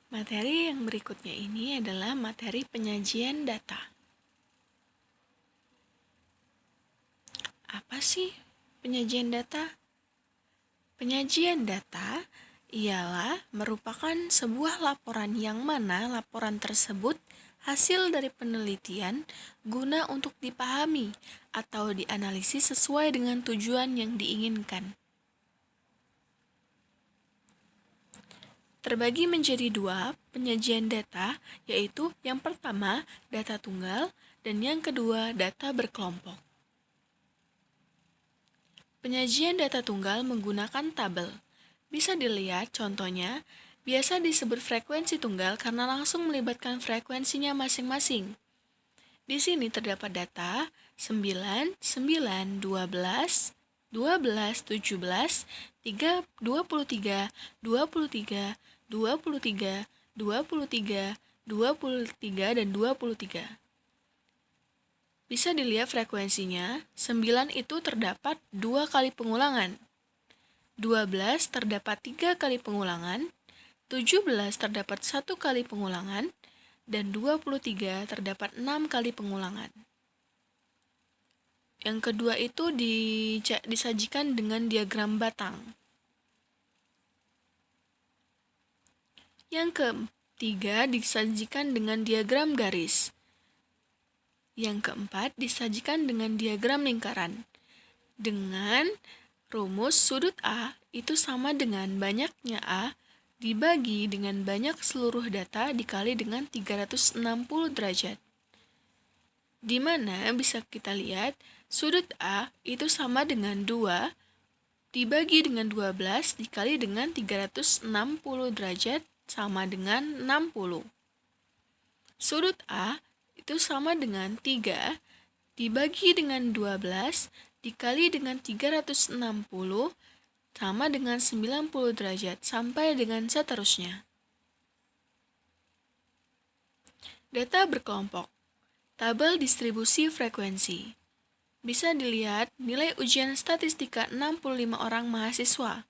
Materi yang berikutnya ini adalah materi penyajian data. Apa sih penyajian data? Penyajian data ialah merupakan sebuah laporan yang mana laporan tersebut hasil dari penelitian guna untuk dipahami atau dianalisis sesuai dengan tujuan yang diinginkan. Terbagi menjadi dua penyajian data, yaitu yang pertama data tunggal dan yang kedua data berkelompok. Penyajian data tunggal menggunakan tabel. Bisa dilihat contohnya, biasa disebut frekuensi tunggal karena langsung melibatkan frekuensinya masing-masing. Di sini terdapat data 9, 9, 12, 12, 17, 3, 23, 23, 23, 23, 23, dan 23. Bisa dilihat frekuensinya, 9 itu terdapat 2 kali pengulangan, 12 terdapat 3 kali pengulangan, 17 terdapat 1 kali pengulangan, dan 23 terdapat 6 kali pengulangan. Yang kedua itu disajikan dengan diagram batang. Yang ketiga disajikan dengan diagram garis. Yang keempat disajikan dengan diagram lingkaran. Dengan rumus sudut A itu sama dengan banyaknya A dibagi dengan banyak seluruh data dikali dengan 360 derajat. Di mana bisa kita lihat sudut A itu sama dengan 2 dibagi dengan 12 dikali dengan 360 derajat sama dengan 60. Sudut A itu sama dengan 3 dibagi dengan 12 dikali dengan 360 sama dengan 90 derajat sampai dengan seterusnya. Data berkelompok. Tabel distribusi frekuensi. Bisa dilihat nilai ujian statistika 65 orang mahasiswa.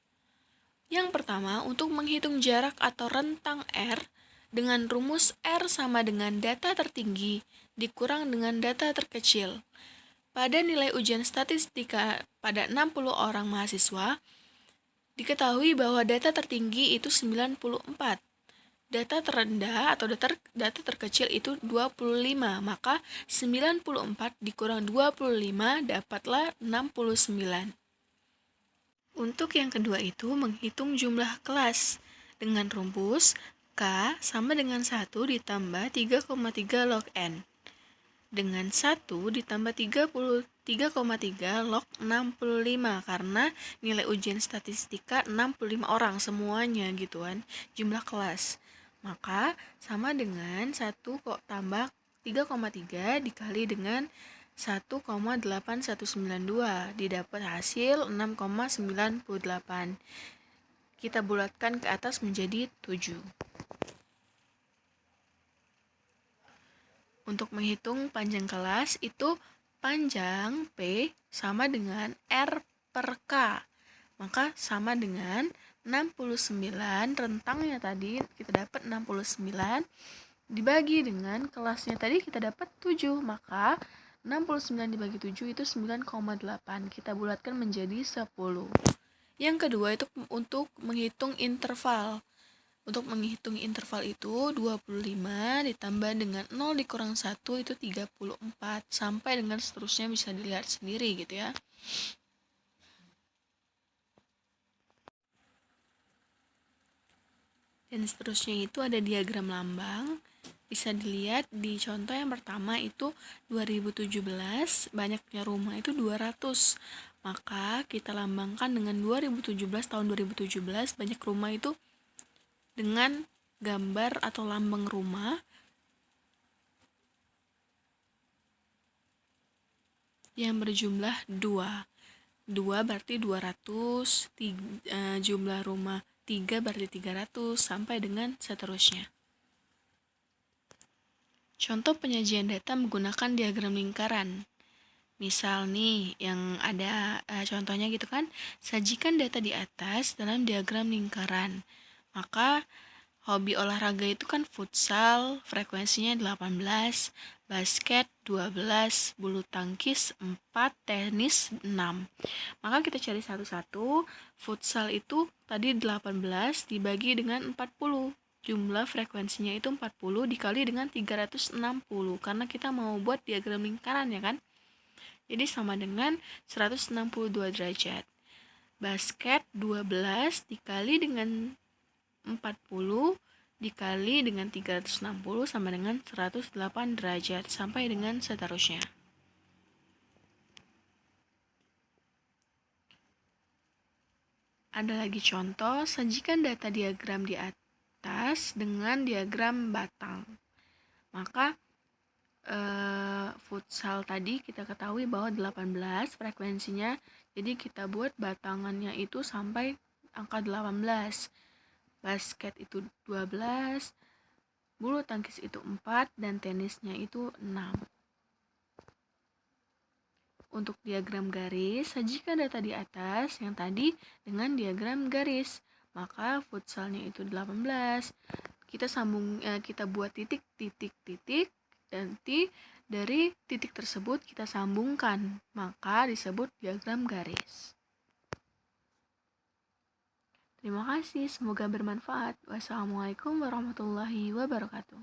Yang pertama, untuk menghitung jarak atau rentang R dengan rumus R sama dengan data tertinggi dikurang dengan data terkecil. Pada nilai ujian statistika pada 60 orang mahasiswa, diketahui bahwa data tertinggi itu 94. Data terendah atau data terkecil itu 25, maka 94 dikurang 25 dapatlah 69. Untuk yang kedua itu menghitung jumlah kelas dengan rumus K sama dengan 1 ditambah 3,3 log N. Dengan 1 ditambah 3,3 log 65 karena nilai ujian statistika 65 orang semuanya gitu kan, jumlah kelas. Maka sama dengan 1 kok tambah 3,3 dikali dengan 1,8192 didapat hasil 6,98. Kita bulatkan ke atas menjadi 7. Untuk menghitung panjang kelas itu panjang P sama dengan R per K. Maka sama dengan 69, rentangnya tadi kita dapat 69, dibagi dengan kelasnya tadi kita dapat 7. Maka 69 dibagi 7 itu 9,8. Kita bulatkan menjadi 10. Yang kedua itu untuk menghitung interval. Untuk menghitung interval itu 25 ditambah dengan 0 dikurang 1 itu 34 sampai dengan seterusnya, bisa dilihat sendiri gitu ya. Dan seterusnya itu ada diagram lambang. Bisa dilihat di contoh yang pertama itu 2017 banyaknya rumah itu 200. Maka kita lambangkan dengan 2017, tahun 2017 banyak rumah itu dengan gambar atau lambang rumah yang berjumlah 2. 2 berarti 200, jumlah rumah 3 berarti 300, sampai dengan seterusnya. Contoh penyajian data menggunakan diagram lingkaran. Misal nih, yang ada contohnya gitu kan, sajikan data di atas dalam diagram lingkaran. Maka Hobi olahraga itu kan futsal, frekuensinya 18, basket 12, bulu tangkis 4, tenis 6. Maka kita cari satu-satu. Futsal itu tadi 18 dibagi dengan 40. Jumlah frekuensinya itu 40 dikali dengan 360 karena kita mau buat diagram lingkaran ya kan. Jadi sama dengan 162 derajat. Basket 12 dikali dengan 40 dikali dengan 360 sama dengan 108 derajat sampai dengan seterusnya. Ada lagi contoh, sajikan data diagram di atas dengan diagram batang. Maka futsal tadi kita ketahui bahwa 18 frekuensinya, jadi kita buat batangannya itu sampai angka 18. Basket itu 12, bulu tangkis itu 4, dan tenisnya itu 6. Untuk diagram garis, sajikan data di atas yang tadi dengan diagram garis. Maka futsalnya itu 18. Kita buat titik, titik, titik, nanti dari titik tersebut kita sambungkan, maka disebut diagram garis. Terima kasih, semoga bermanfaat. Wassalamualaikum warahmatullahi wabarakatuh.